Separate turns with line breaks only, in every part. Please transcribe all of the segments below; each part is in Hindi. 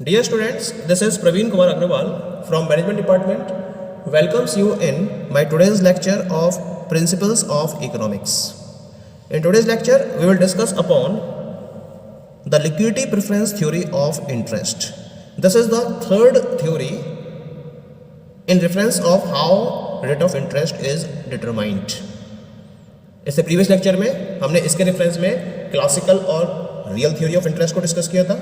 Dear students, this is Praveen Kumar Agrawal from Management Department. Welcomes you in my today's lecture of Principles of Economics. In today's lecture, we will discuss upon the liquidity preference theory of interest. This is the third theory in reference of how rate of interest is determined. इससे प्रीवियस लेक्चर में हमने इसके रेफरेंस में क्लासिकल और रियल थ्योरी ऑफ इंटरेस्ट को डिस्कस किया था,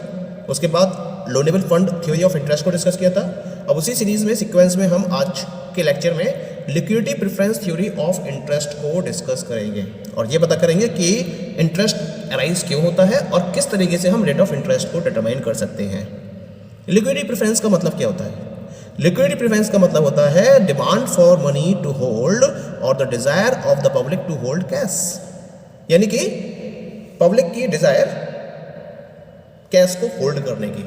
उसके बाद loanable fund theory of interest को डिस्कस किया था। अब उसी सीरीज में सीक्वेंस में हम आज के लेक्चर में liquidity preference theory of interest को डिस्कस करेंगे और ये पता करेंगे कि इंटरेस्ट अराइज क्यों होता है और किस तरीके से हम रेट ऑफ इंटरेस्ट को डिटरमाइन कर सकते हैं। लिक्विडिटी प्रेफरेंस का मतलब क्या होता है? लिक्विडिटी प्रेफरेंस का मतलब होता है demand for money to hold और the desire of the public to hold cash, यानी कि पब्लिक की डिजायर कैश को होल्ड करने की,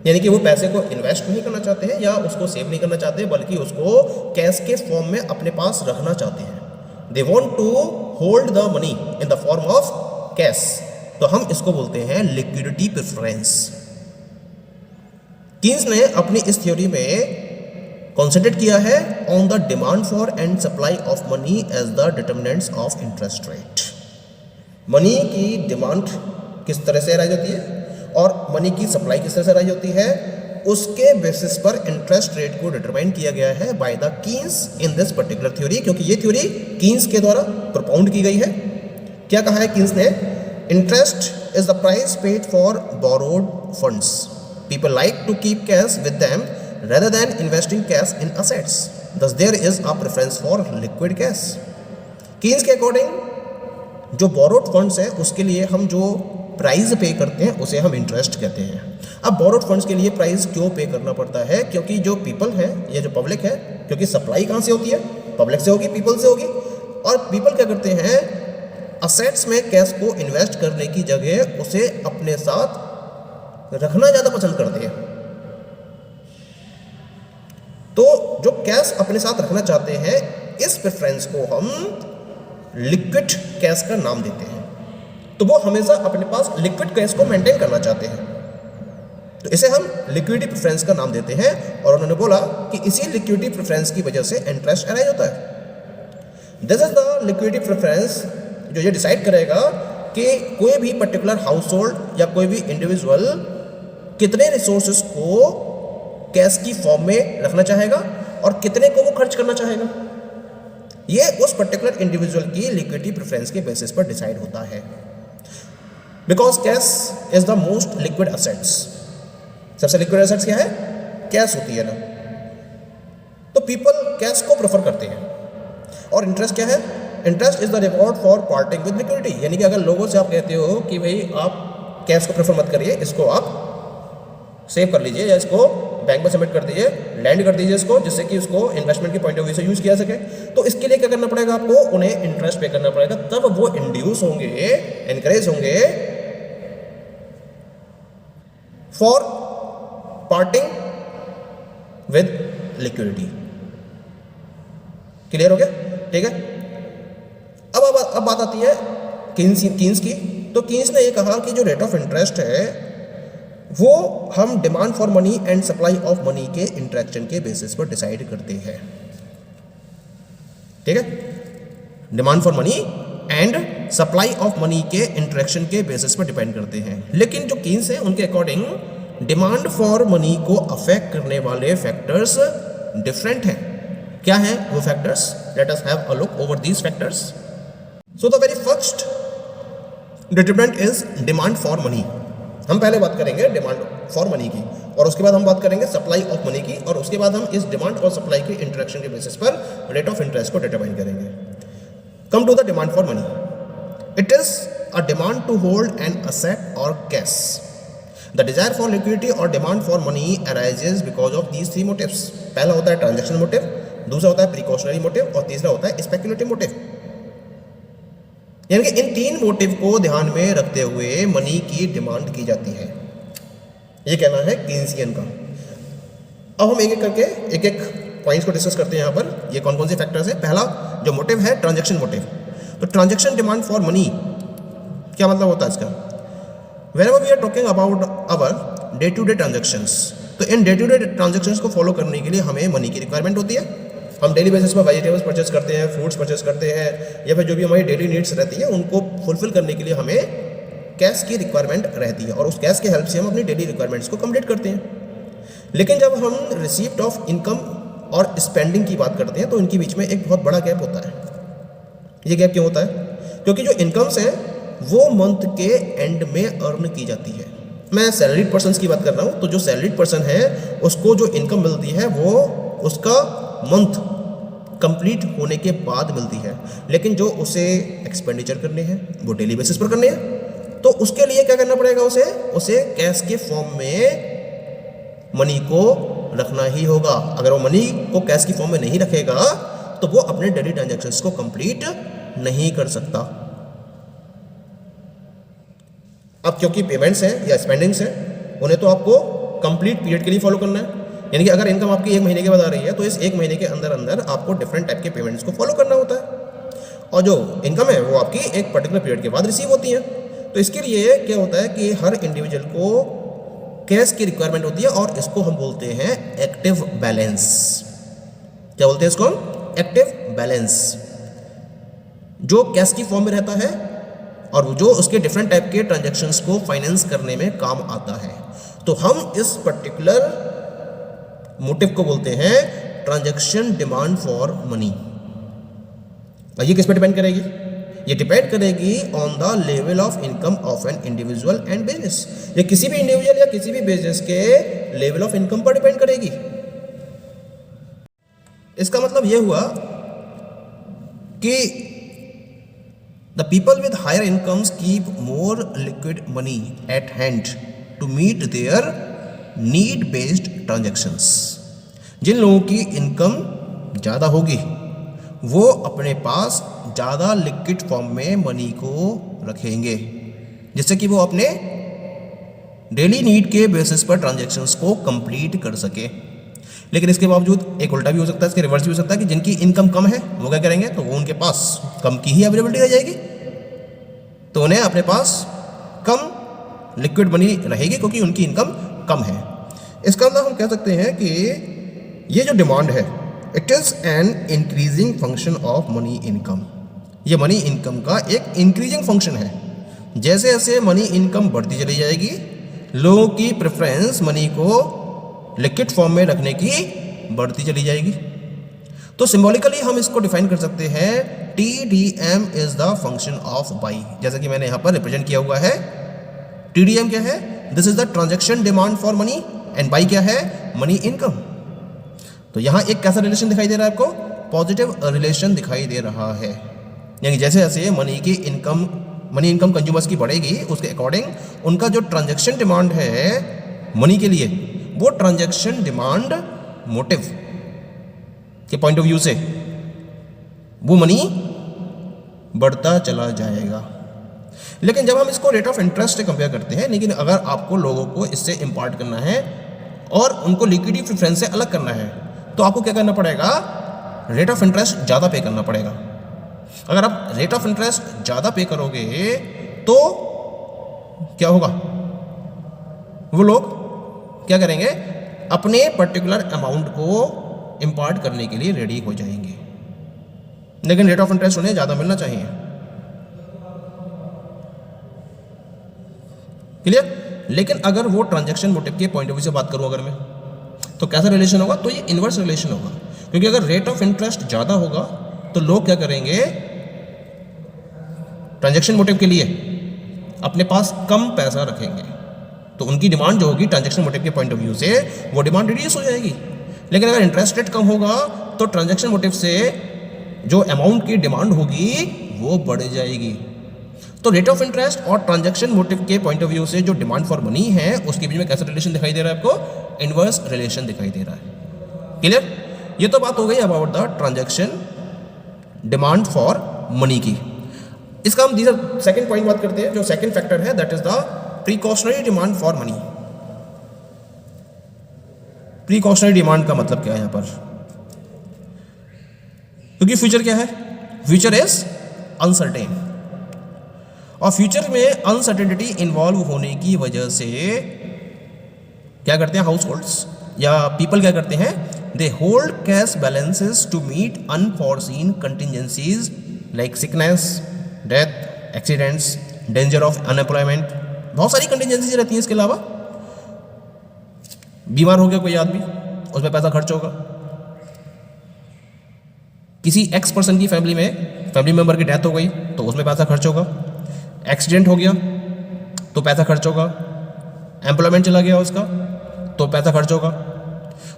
यानी कि वो पैसे को इन्वेस्ट नहीं करना चाहते हैं या उसको सेव नहीं करना चाहते बल्कि उसको कैश के फॉर्म में अपने पास रखना चाहते हैं। They want to hold the money in the form of cash, तो हम इसको बोलते हैं लिक्विडिटी प्रेफरेंस। कीन्स ने अपनी इस थ्योरी में कॉन्सेंट्रेट किया है on the demand for and supply of money as the determinants of interest rate. Money की डिमांड किस तरह से अराइज होती है और मनी की सप्लाई किस तरह से अराइज होती है, उसके बेसिस पर इंटरेस्ट रेट को डिटरमाइन किया गया है by the Keynes in this particular theory, क्योंकि ये थ्योरी कीन्स के द्वारा प्रोपाउंड की गई है। क्या कहा है कीन्स ने? Interest is the price paid for borrowed funds. People like to keep cash with them rather than investing cash in assets. Thus, there is a preference for liquid cash. Keynes के अकॉर्डिंग जो borrowed funds है उसके लिए हम जो प्राइस पे करते हैं उसे हम इंटरेस्ट कहते हैं। अब borrowed funds के लिए प्राइस क्यों पे करना पड़ता है? क्योंकि जो पीपल है या जो पब्लिक है, क्योंकि सप्लाई कहाँ से होती है? पब्लिक से होगी, पीपल से होगी। और पीपल क्या करते हैं? असेट्स में कैश को इन्वेस्ट करने की जगह उसे अपने साथ रखना ज़्यादा पसंद करते हैं। तो जो कैश अपने साथ रखना चाहते हैं, इस प्रेफरेंस को हम लिक्विड कैश का नाम देते हैं। तो वो हमेशा अपने पास लिक्विड कैश को मेंटेन करना चाहते हैं, तो इसे हम लिक्विडिटी प्रेफरेंस का नाम देते हैं। और उन्होंने बोला कि इसी लिक्विडिटी प्रेफरेंस की वजह से इंटरेस्ट अराइज होता है। This is the liquidity preference जो ये डिसाइड करेगा कि कोई भी पर्टिकुलर हाउस होल्ड या कोई भी इंडिविजुअल कितने रिसोर्सेस को कैश की फॉर्म में रखना चाहेगा और कितने को वो खर्च करना चाहेगा। ये उस पर्टिकुलर इंडिविजुअल की लिक्विडिटी प्रेफरेंस के बेसिस पर डिसाइड होता है। Because cash is the most liquid assets. सबसे लिक्विड असेट्स क्या है? कैश होती है ना। तो पीपल कैश को प्रेफर करते हैं। और इंटरेस्ट क्या है? Interest is the reward for parting with liquidity, यानी कि अगर लोगों से आप कहते हो कि भाई आप कैश को प्रेफर मत करिए, इसको आप सेव कर लीजिए या इसको बैंक में सबमिट कर दीजिए, लैंड कर दीजिए इसको, जिससे कि उसको इन्वेस्टमेंट के पॉइंट ऑफ व्यू से यूज किया सके, तो इसके लिए क्या करना पड़ेगा आपको? उन्हें इंटरेस्ट पे करना पड़ेगा। तब वो इंड्यूस होंगे, एनकरेज होंगे for parting with liquidity. Clear हो गया? ठीक है। अब बात आती है कीन्स की। तो कीन्स ने ये कहा कि जो रेट ऑफ इंटरेस्ट है वो हम demand for money and supply of money के इंटरेक्शन के बेसिस पर डिसाइड करते हैं। ठीक है? Demand for money and supply of money के इंटरेक्शन के बेसिस पर डिपेंड करते हैं। लेकिन जो कीन्स है उनके अकॉर्डिंग डिमांड फॉर मनी को अफेक्ट करने वाले फैक्टर्स डिफरेंट हैं। क्या हैं वो factors? Let us have a look over these factors. So the very first determinant is demand for money. हम पहले बात करेंगे डिमांड फॉर मनी की और उसके बाद हम बात करेंगे सप्लाई ऑफ मनी की और उसके बाद हम इस डिमांड और सप्लाई के इंटरेक्शन के बेसिस पर रेट ऑफ इंटरेस्ट को डिटरमाइन करेंगे। Come to the demand for money. It is a demand to hold an asset और cash. The desire for liquidity और demand for money arises because of these three motives. पहला होता है ट्रांजेक्शन मोटिव, दूसरा होता है प्रिकॉशनरी मोटिव और तीसरा होता है स्पेक्युलेटिव मोटिव। यानी कि इन तीन मोटिव को ध्यान में रखते हुए मनी की डिमांड की जाती है। ये कहना है कीन्सियन का। अब हम एक एक करके एक एक पॉइंट्स को डिस्कस करते हैं यहाँ पर। ये कौन कौन से फैक्टर्स हैं? पहला जो मोटिव है ट्रांजैक्शन मोटिव। तो ट्रांजैक्शन डिमांड फॉर मनी क्या मतलब होता है इसका? Whenever we are talking about our day to day transactions. तो इन डे टू डे ट्रांजेक्शंस को फॉलो करने के लिए हमें मनी की रिक्वायरमेंट होती है। हम डेली बेसिस पर वेजिटेबल्स परचेस करते हैं, फ्रूट्स परचेस करते हैं, या फिर जो भी हमारी डेली नीड्स रहती है उनको फुलफिल करने के लिए हमें कैश की रिक्वायरमेंट रहती है, और उस कैश की हेल्प से हम अपनी डेली रिक्वायरमेंट्स को कंप्लीट करते हैं। लेकिन जब हम रिसीप्ट ऑफ इनकम और स्पेंडिंग की बात करते हैं तो इनके बीच में एक बहुत बड़ा गैप होता है। ये गैप क्यों होता है? क्योंकि जो इनकम्स हैं वो मंथ के एंड में अर्न की जाती है। मैं सैलरीड पर्सन्स की बात कर रहा हूँ, तो जो सैलरीड पर्सन है उसको जो इनकम मिलती है वो उसका मंथ कंप्लीट होने के बाद मिलती है, लेकिन जो उसे एक्सपेंडिचर करने हैं वो डेली बेसिस पर करने हैं। तो उसके लिए क्या करना पड़ेगा? उसे कैश के फॉर्म में मनी को रखना ही होगा। अगर वो मनी को कैश की फॉर्म में नहीं रखेगा तो वो अपने डेली ट्रांजैक्शंस को कंप्लीट नहीं कर सकता। अब क्योंकि पेमेंट्स हैं या स्पेंडिंग्स हैं, उन्हें तो आपको कंप्लीट पीरियड के लिए फॉलो करना है। यानी कि अगर इनकम आपकी 1 महीने के बाद आ रही है तो इस 1 महीने के अंदर अंदर आपको डिफरेंट टाइप के पेमेंट्स को फॉलो करना होता है, और जो इनकम है वो आपकी एक पर्टिकुलर पीरियड के बाद रिसीव होती है। तो इसके लिए क्या होता है कि हर इंडिविजुअल को कैश की रिक्वायरमेंट होती है, और इसको हम बोलते हैं एक्टिव बैलेंस। क्या बोलते हैं इसको हम? एक्टिव बैलेंस, जो कैश की फॉर्म में रहता है और जो उसके डिफरेंट टाइप के ट्रांजैक्शंस को फाइनेंस करने में काम आता है। तो हम इस पर्टिकुलर मोटिव को बोलते हैं ट्रांजैक्शन डिमांड फॉर मनी। ये किस पे डिपेंड करेगी? ये डिपेंड करेगी on the level of income of an individual and business. ये किसी भी इंडिविजुअल या किसी भी बिजनेस के लेवल ऑफ इनकम पर डिपेंड करेगी। इसका मतलब यह हुआ कि the people with higher incomes keep more liquid money at hand to meet their need based transactions. जिन लोगों की इनकम ज़्यादा होगी वो अपने पास ज़्यादा लिक्विड फॉर्म में मनी को रखेंगे, जिससे कि वो अपने डेली नीड के बेसिस पर ट्रांजैक्शंस को कंप्लीट कर सके। लेकिन इसके बावजूद एक उल्टा भी हो सकता है, इसके रिवर्स भी हो सकता है कि जिनकी इनकम कम है वो क्या करेंगे? तो वो उनके पास कम की ही अवेलेबिलिटी रह जाएगी, तो उन्हें अपने पास कम लिक्विड मनी रहेगी क्योंकि उनकी इनकम कम है। इसका मतलब हम कह सकते हैं कि ये जो डिमांड है it is an increasing function of money income. ये मनी इनकम का एक इंक्रीजिंग फंक्शन है। जैसे जैसे मनी इनकम बढ़ती चली जाएगी, लोगों की प्रेफरेंस मनी को लिक्विड फॉर्म में रखने की बढ़ती चली जाएगी। तो सिंबॉलिकली हम इसको डिफाइन कर सकते हैं TDM is the function of by, जैसा कि मैंने यहाँ पर रिप्रेजेंट किया हुआ है। TDM क्या है? This is the transaction demand for money, and by क्या है? Money income. तो यहाँ एक कैसा रिलेशन दिखाई दे रहा है आपको? पॉजिटिव रिलेशन दिखाई दे रहा है। यानी जैसे जैसे मनी इनकम कंज्यूमर्स की बढ़ेगी उसके अकॉर्डिंग उनका जो ट्रांजैक्शन डिमांड है मनी के लिए, वो ट्रांजैक्शन डिमांड मोटिव के पॉइंट ऑफ व्यू से वो मनी बढ़ता चला जाएगा। लेकिन जब हम इसको रेट ऑफ इंटरेस्ट से कंपेयर करते हैं, लेकिन अगर आपको लोगों को इससे इम्पार्ट करना है और उनको लिक्विडिटी प्रेफरेंस से अलग करना है तो आपको क्या करना पड़ेगा? रेट ऑफ इंटरेस्ट ज़्यादा पे करना पड़ेगा। अगर आप रेट ऑफ इंटरेस्ट ज़्यादा पे करोगे तो क्या होगा? वो लोग क्या करेंगे? अपने पर्टिकुलर अमाउंट को इम्पार्ट करने के लिए रेडी हो जाएंगे, लेकिन रेट ऑफ इंटरेस्ट उन्हें ज़्यादा मिलना चाहिए। क्लियर? लेकिन अगर वो ट्रांजैक्शन मोटिव के पॉइंट ऑफ व्यू से बात करूं अगर मैं, तो कैसा रिलेशन होगा? तो ये इन्वर्स रिलेशन होगा, क्योंकि अगर रेट ऑफ इंटरेस्ट ज़्यादा होगा तो लोग क्या करेंगे? ट्रांजैक्शन मोटिव के लिए अपने पास कम पैसा रखेंगे, तो उनकी डिमांड जो होगी ट्रांजैक्शन मोटिव के पॉइंट ऑफ व्यू से वो डिमांड रिड्यूस हो जाएगी। लेकिन अगर इंटरेस्ट रेट कम होगा तो ट्रांजैक्शन मोटिव से जो अमाउंट की डिमांड होगी वो बढ़ जाएगी। तो रेट ऑफ इंटरेस्ट और ट्रांजैक्शन मोटिव के पॉइंट ऑफ व्यू से जो डिमांड फॉर मनी है उसके बीच में कैसा रिलेशन दिखाई दे रहा है आपको? इनवर्स रिलेशन दिखाई दे रहा है। क्लियर? ये तो बात हो गई about the transaction demand for money की। इसका हम सेकंड पॉइंट बात करते हैं, जो सेकंड फैक्टर है that is the precautionary demand for money. Precautionary demand का मतलब क्या है यहां पर? क्योंकि फ्यूचर क्या है? फ्यूचर इज अनसर्टेन, और फ्यूचर में अनसर्टेनिटी इन्वॉल्व होने की वजह से क्या करते हैं हाउस होल्ड्स या पीपल क्या करते हैं, they hold cash balances to meet unforeseen contingencies like sickness, death, accidents, danger of unemployment. बहुत सारी कंटिजेंसीज रहती हैं। इसके अलावा बीमार हो गया कोई आदमी, उसमें पैसा खर्च होगा। किसी एक्स पर्सन की फैमिली मेंबर की डेथ हो गई तो उसमें पैसा खर्च होगा। एक्सीडेंट हो गया तो पैसा खर्च होगा। एम्प्लॉयमेंट चला गया उसका तो पैसा खर्च होगा।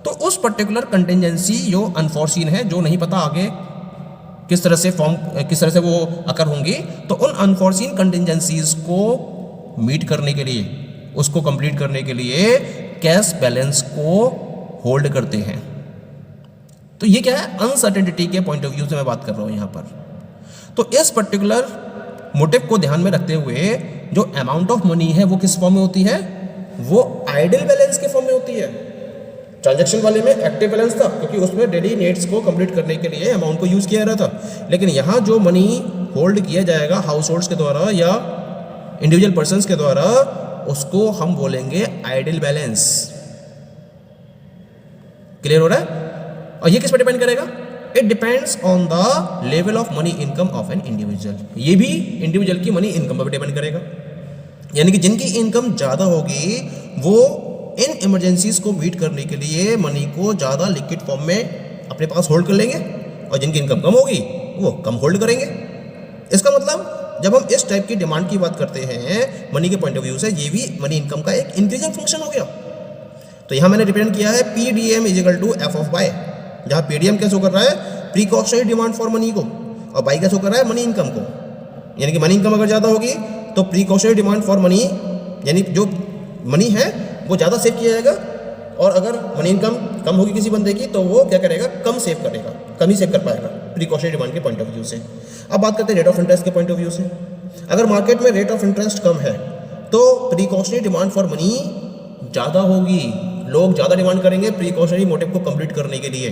तो उस पर्टिकुलर कंटिजेंसी जो अनफॉरसीन है, जो नहीं पता आगे किस तरह से वो अकर होंगी, तो उन अनफॉरसीन कंटिजेंसीज को मीट करने के लिए, उसको कंप्लीट करने के लिए कैश बैलेंस को होल्ड करते हैं। तो ये क्या है, अनसर्टेनिटी के पॉइंट ऑफ व्यू से मैं बात कर रहा हूं यहां पर। तो इस पर्टिकुलर मोटिव को ध्यान में रखते हुए जो अमाउंट ऑफ मनी है वो किस फॉर्म में होती है, वो आइडल बैलेंस के फॉर्म में होती है। ट्रांजैक्शन वाले में एक्टिव बैलेंस था, क्योंकि उसमें डेली नीड्स को कंप्लीट करने के लिए अमाउंट को यूज किया जा रहा था। लेकिन यहाँ जो मनी होल्ड किया जाएगा हाउस होल्ड्स के द्वारा या इंडिविजुअल पर्सन्स के द्वारा, उसको हम बोलेंगे आइडल बैलेंस। क्लियर हो रहा है? और ये किस पर डिपेंड करेगा, it depends on the level of money income of an individual. ये भी इंडिविजुअल की मनी इनकम पर डिपेंड करेगा। यानी कि जिनकी इनकम ज़्यादा होगी वो इन इमरजेंसीज को मीट करने के लिए मनी को ज़्यादा लिक्विड फॉर्म में अपने पास होल्ड कर लेंगे, और जिनकी इनकम कम होगी वो कम होल्ड करेंगे। इसका मतलब जब हम इस टाइप की डिमांड की बात करते हैं मनी के पॉइंट ऑफ व्यू से, ये भी मनी इनकम का एक इंक्रीजिंग फंक्शन हो गया। तो यहाँ मैंने रिप्रेजेंट किया है PDM is equal to F of by, जहाँ PDM क्या शो कर रहा है, प्रीकॉशनरी डिमांड फॉर मनी को, और बाई क्या शो कर रहा है, मनी इनकम को। यानी कि मनी इनकम अगर ज़्यादा होगी तो प्रीकॉशनरी डिमांड फॉर मनी, यानी जो मनी है वो ज़्यादा सेव किया जाएगा, और अगर मनी इनकम कम होगी किसी बंदे की तो वो क्या करेगा, कम सेव करेगा, कम ही सेव कर पाएगा प्रीकॉशनरी डिमांड के पॉइंट ऑफ व्यू से। अब बात करते हैं रेट ऑफ इंटरेस्ट के पॉइंट ऑफ व्यू से। अगर मार्केट में रेट ऑफ इंटरेस्ट कम है तो प्रीकॉशनरी डिमांड फॉर मनी ज़्यादा होगी, लोग ज़्यादा डिमांड करेंगे प्रीकॉशनरी मोटिव को कंप्लीट करने के लिए।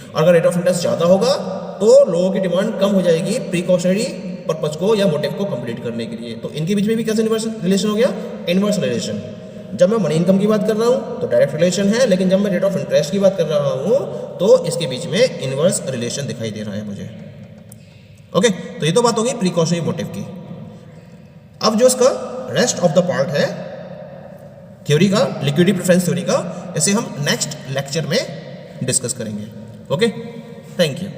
और अगर रेट ऑफ इंटरेस्ट ज़्यादा होगा तो लोगों की डिमांड कम हो जाएगी प्रीकॉशनरी पर्पज को या मोटिव को कंप्लीट करने के लिए। तो इनके बीच में भी कैसे इनवर्स रिलेशन हो गया, इनवर्स रिलेशन। जब मैं मनी इनकम की बात कर रहा हूँ तो डायरेक्ट रिलेशन है, लेकिन जब मैं रेट ऑफ इंटरेस्ट की बात कर रहा हूँ तो इसके बीच में इनवर्स रिलेशन दिखाई दे रहा है मुझे। ओके, तो ये तो बात होगी प्रीकॉशनरी मोटिव की। अब जो इसका रेस्ट ऑफ द पार्ट है थ्योरी का, लिक्विडिटी प्रेफरेंस थ्योरी का, इसे हम नेक्स्ट लेक्चर में डिस्कस करेंगे। Okay, thank you.